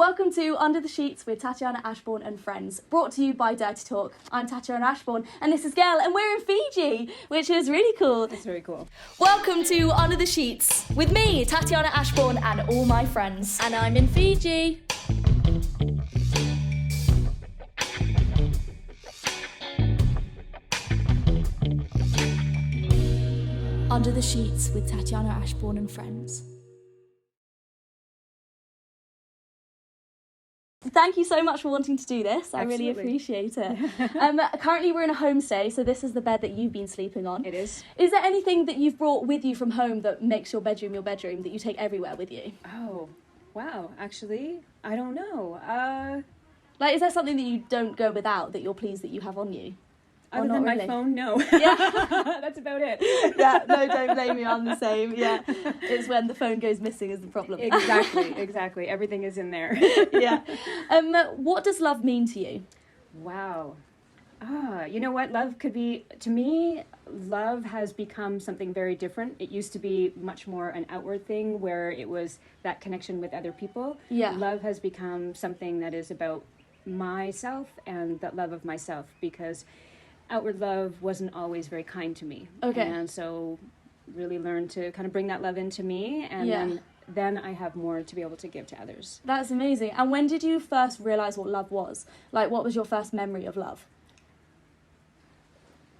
Welcome to Under the Sheets with Tatiana Ashbourne and friends, brought to you by Dirty Talk. I'm Tatiana Ashbourne and this is Gail, and we're in Fiji, which is really cool. It's very cool. Welcome to Under the Sheets with me, Tatiana Ashbourne, and all my friends. And I'm in Fiji. Under the Sheets with Tatiana Ashbourne and friends. Thank you so much for wanting to do this. I really appreciate it. Currently we're in a homestay, so this is the bed that you've been sleeping on. It is. Is there anything that you've brought with you from home that makes your bedroom, that you take everywhere with you? Oh, wow. Actually, I don't know. Is there something that you don't go without that you're pleased that you have on you? Other than my phone, no. Yeah. That's about it. Yeah, no, don't blame me, I'm the same. Yeah, it's when the phone goes missing is the problem. Exactly. Everything is in there. Yeah. What does love mean to you? Wow. You know what? Love could be, to me, love has become something very different. It used to be much more an outward thing where it was that connection with other people. Yeah. Love has become something that is about myself and that love of myself, because outward love wasn't always very kind to me. Okay. And so really learned to kind of bring that love into me, and then I have more to be able to give to others. That's amazing. And when did you first realise what love was? What was your first memory of love?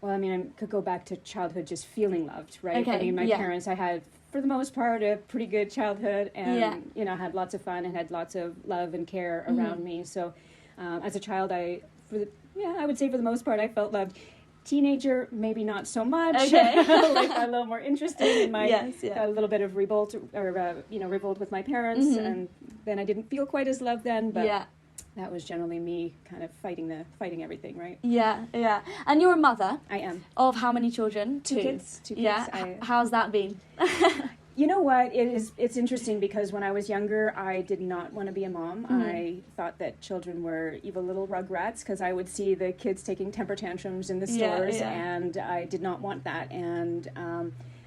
Well, I mean, I could go back to childhood just feeling loved, right? Okay, I mean, my parents, I had, for the most part, a pretty good childhood, and, had lots of fun and had lots of love and care around me. So as a child, I would say for the most part, I felt loved. Teenager, maybe not so much. Okay. A little more interested in my, a little bit of revolt, revolt with my parents, and then I didn't feel quite as loved then, but that was generally me kind of fighting everything, right? Yeah. And you're a mother. I am. Of how many children? Two kids. Yeah. How's that been? You know what? It's interesting because when I was younger, I did not want to be a mom. I thought that children were evil little rugrats because I would see the kids taking temper tantrums in the stores, and I did not want that. And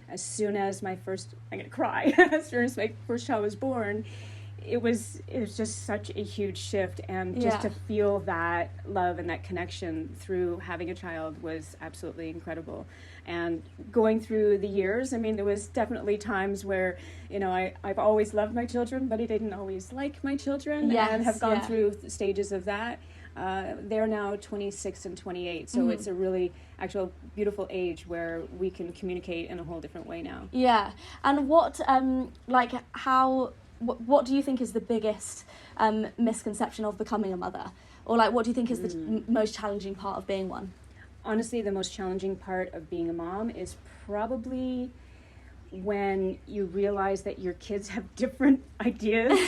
as soon as I'm going to cry, as soon as my first child was born, it was just such a huge shift, and just to feel that love and that connection through having a child was absolutely incredible. And going through the years, I mean, there was definitely times where, I've always loved my children, but I didn't always like my children, and have gone through stages of that. They're now 26 and 28, so it's a really actual beautiful age where we can communicate in a whole different way now. Yeah. And what do you think is the biggest misconception of becoming a mother? Or what do you think is the most challenging part of being one? Honestly, the most challenging part of being a mom is probably when you realize that your kids have different ideas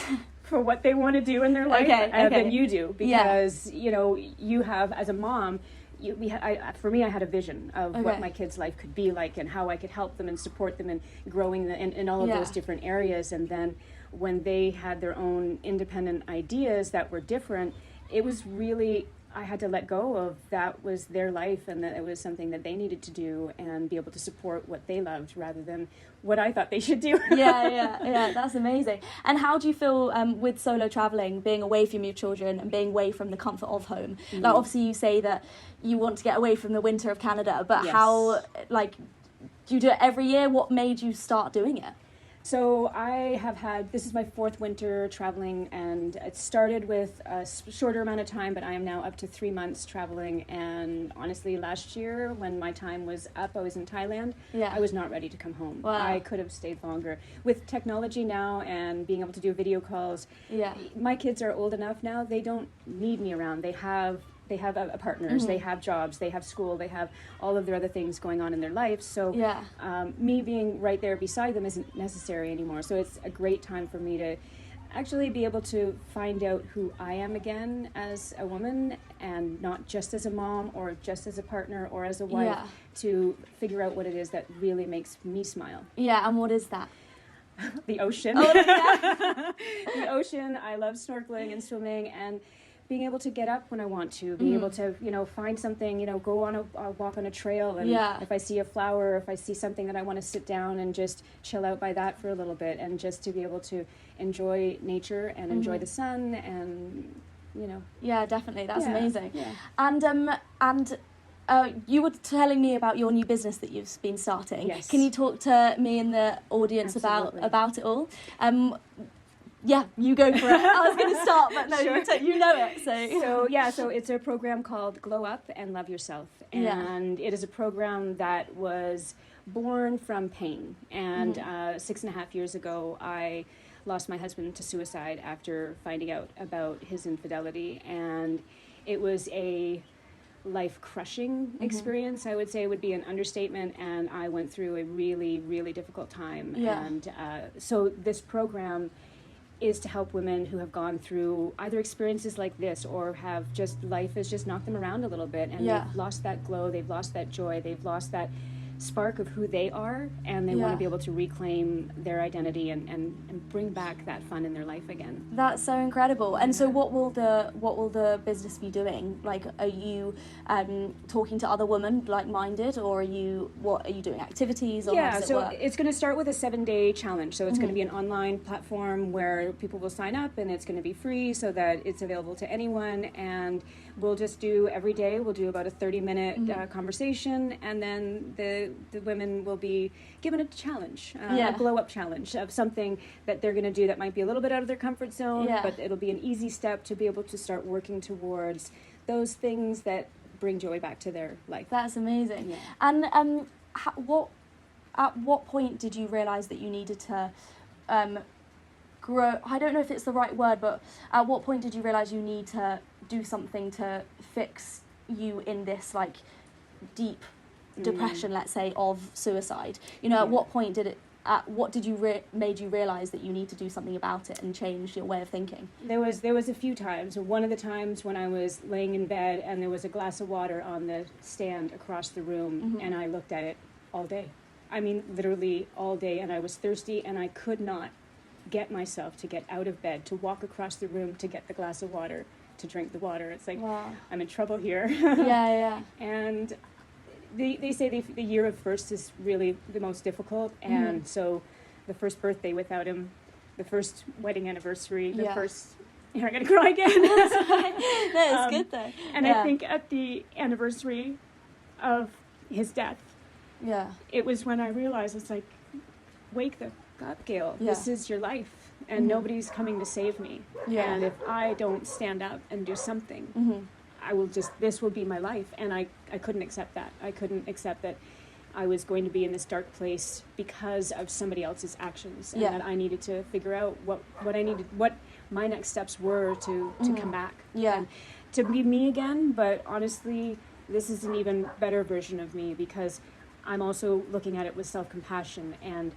for what they want to do in their life than you do. Because, you have, as a mom, for me, I had a vision of what my kids' life could be like and how I could help them and support them in growing in all of those different areas. And then when they had their own independent ideas that were different, it was really, I had to let go of that was their life, and that it was something that they needed to do and be able to support what they loved rather than what I thought they should do. Yeah, that's amazing. And how do you feel with solo traveling, being away from your children and being away from the comfort of home? Obviously you say that you want to get away from the winter of Canada, but how, do you do it every year? What made you start doing it? So this is my fourth winter traveling, and it started with a shorter amount of time, but I am now up to 3 months traveling. And honestly, last year when my time was up, I was in Thailand. I was not ready to come home. Wow. I could have stayed longer. With technology now and being able to do video calls, my kids are old enough now, they don't need me around. They have partners, they have jobs, they have school, they have all of their other things going on in their life. So me being right there beside them isn't necessary anymore. So it's a great time for me to actually be able to find out who I am again as a woman, and not just as a mom or just as a partner or as a wife, to figure out what it is that really makes me smile. Yeah, and what is that? The ocean. Oh, yeah. The ocean. I love snorkeling and swimming, and being able to get up when I want to, being able to, find something, go on a walk on a trail, and if I see a flower, if I see something that I want to sit down and just chill out by that for a little bit, and just to be able to enjoy nature and enjoy the sun, and Yeah, definitely. That's amazing. Yeah. And you were telling me about your new business that you've been starting. Yes. Can you talk to me and the audience about it all? Yeah, you go for it. I was going to start, but no, Sure. you know it. So it's a program called Glow Up and Love Yourself. And it is a program that was born from pain. And 6.5 years ago, I lost my husband to suicide after finding out about his infidelity. And it was a life-crushing experience. I would say would be an understatement. And I went through a really, really difficult time. Yeah. And so this program is to help women who have gone through either experiences like this, or have just, life has just knocked them around a little bit, and they've lost that glow, they've lost that joy, they've lost that spark of who they are, and they want to be able to reclaim their identity and bring back that fun in their life again. That's so incredible. And so what will the business be doing? Like, are you talking to other women like-minded, or are you doing activities, or how does it work? It's going to start with a 7-day challenge. So it's going to be an online platform where people will sign up, and it's going to be free so that it's available to anyone. And we'll just do every day, we'll do about a 30-minute conversation, and then the women will be given a challenge, a glow-up challenge of something that they're going to do that might be a little bit out of their comfort zone, but it'll be an easy step to be able to start working towards those things that bring joy back to their life. That's amazing. Yeah. And at what point did you realise that you needed to grow? I don't know if it's the right word, but at what point did you realise you need to do something to fix you in this like deep depression, let's say, of suicide? At what point made you realise that you need to do something about it and change your way of thinking? There was a few times. One of the times when I was laying in bed and there was a glass of water on the stand across the room, and I looked at it all day. I mean, literally all day, and I was thirsty, and I could not get myself to get out of bed, to walk across the room to get the glass of water, to drink the water. It's like, I'm in trouble here. Yeah. And they say the year of first is really the most difficult, and so the first birthday without him, the first wedding anniversary, the first... I'm going to cry again. That is good though. And I think at the anniversary of his death, it was when I realized, it's like, wake the up, Gail. This is your life, and nobody's coming to save me. And if I don't stand up and do something, I will this will be my life. And I couldn't accept that. I couldn't accept that I was going to be in this dark place because of somebody else's actions, and that I needed to figure out what my next steps were to come back and to be me again. But honestly, this is an even better version of me, because I'm also looking at it with self-compassion and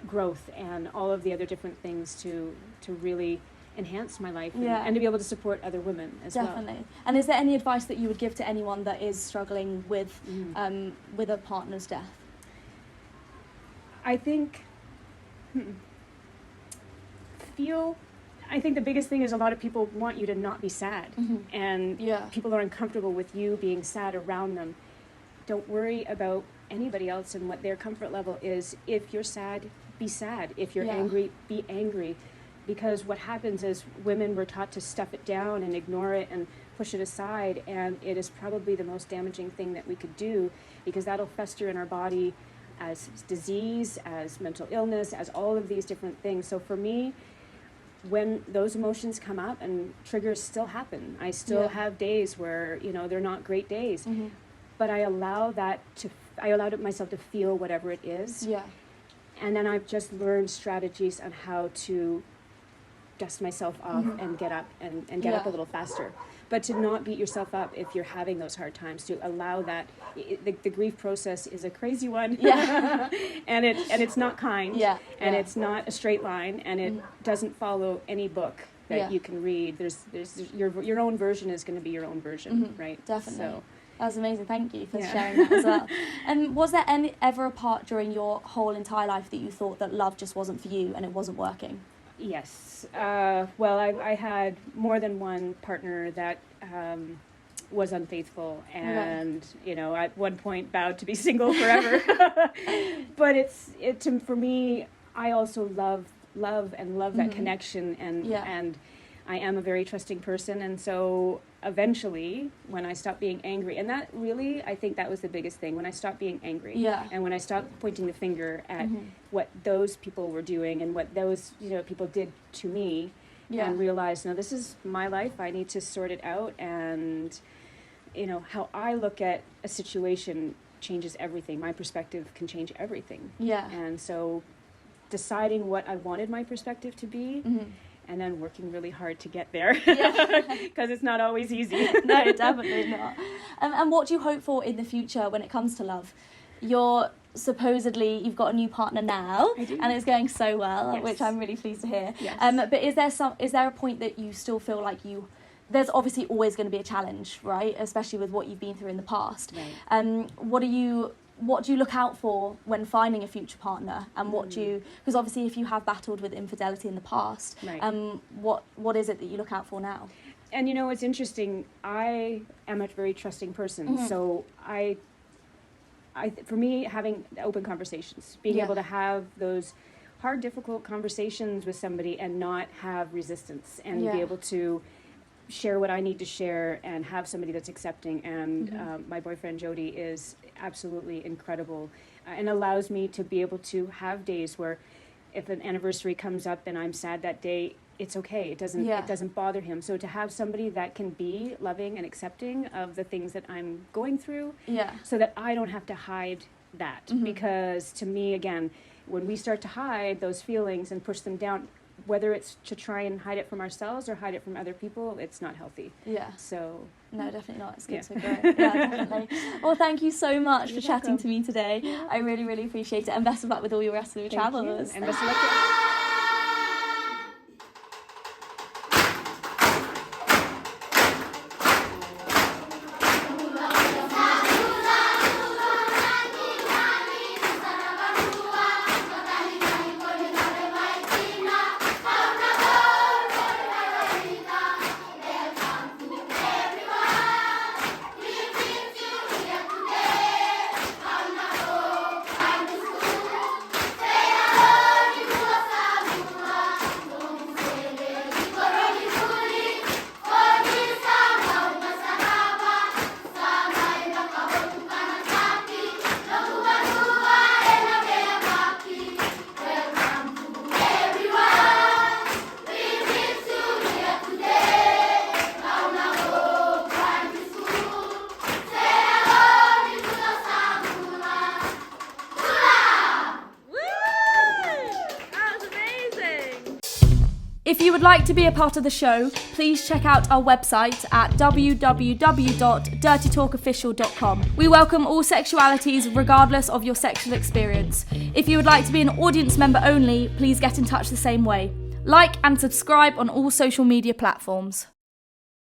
growth and all of the other different things to really enhance my life and to be able to support other women as well. Definitely. And is there any advice that you would give to anyone that is struggling with a partner's death? I think I think the biggest thing is a lot of people want you to not be sad, and people are uncomfortable with you being sad around them. Don't worry about anybody else and what their comfort level is. If you're sad, be sad. If you're angry, be angry. Because what happens is women were taught to stuff it down and ignore it and push it aside, and it is probably the most damaging thing that we could do, because that'll fester in our body as disease, as mental illness, as all of these different things. So for me, when those emotions come up, and triggers still happen, I still have days where, they're not great days, but I allow allowed myself to feel whatever it is. And then I've just learned strategies on how to dust myself off and get up and get up a little faster. But to not beat yourself up if you're having those hard times, to allow that. The grief process is a crazy one, and it's not kind, and it's not a straight line, and it doesn't follow any book that you can read. There's your own version is going to be your own version, right? Definitely. So. That's amazing. Thank you for sharing that as well. And was there ever a part during your whole entire life that you thought that love just wasn't for you and it wasn't working? Yes. Well, I had more than one partner that was unfaithful, and at one point vowed to be single forever. But for me, I also love that connection, and I am a very trusting person, and so eventually, when I stopped being angry, and that really, I think that was the biggest thing, when I stopped being angry, and when I stopped pointing the finger at what those people were doing and what those people did to me, and realized, no, this is my life, I need to sort it out, and how I look at a situation changes everything. My perspective can change everything. And so deciding what I wanted my perspective to be, and then working really hard to get there, because it's not always easy. No, definitely not. And what do you hope for in the future when it comes to love? You've got a new partner now, and it's going so well, which I'm really pleased to hear. But is there a point that you still feel like there's obviously always going to be a challenge, right? Especially with what you've been through in the past. What do you look out for when finding a future partner, and because obviously if you have battled with infidelity in the past, what is it that you look out for now? And it's interesting, I am a very trusting person, so for me, having open conversations, being able to have those hard, difficult conversations with somebody and not have resistance, and be able to share what I need to share and have somebody that's accepting. And my boyfriend Jody is absolutely incredible, and allows me to be able to have days where if an anniversary comes up and I'm sad that day, it's okay. It doesn't bother him. So to have somebody that can be loving and accepting of the things that I'm going through, so that I don't have to hide that. Because to me, again, when we start to hide those feelings and push them down, whether it's to try and hide it from ourselves or hide it from other people, it's not healthy. So no, definitely not. It's good to grow. Definitely. Well, thank you so much for chatting to me today. I really, really appreciate it, and best of luck with all your rest of your travels. And best of luck. If you would like to be a part of the show, please check out our website at www.dirtytalkofficial.com. We welcome all sexualities regardless of your sexual experience. If you would like to be an audience member only, please get in touch the same way. Like and subscribe on all social media platforms.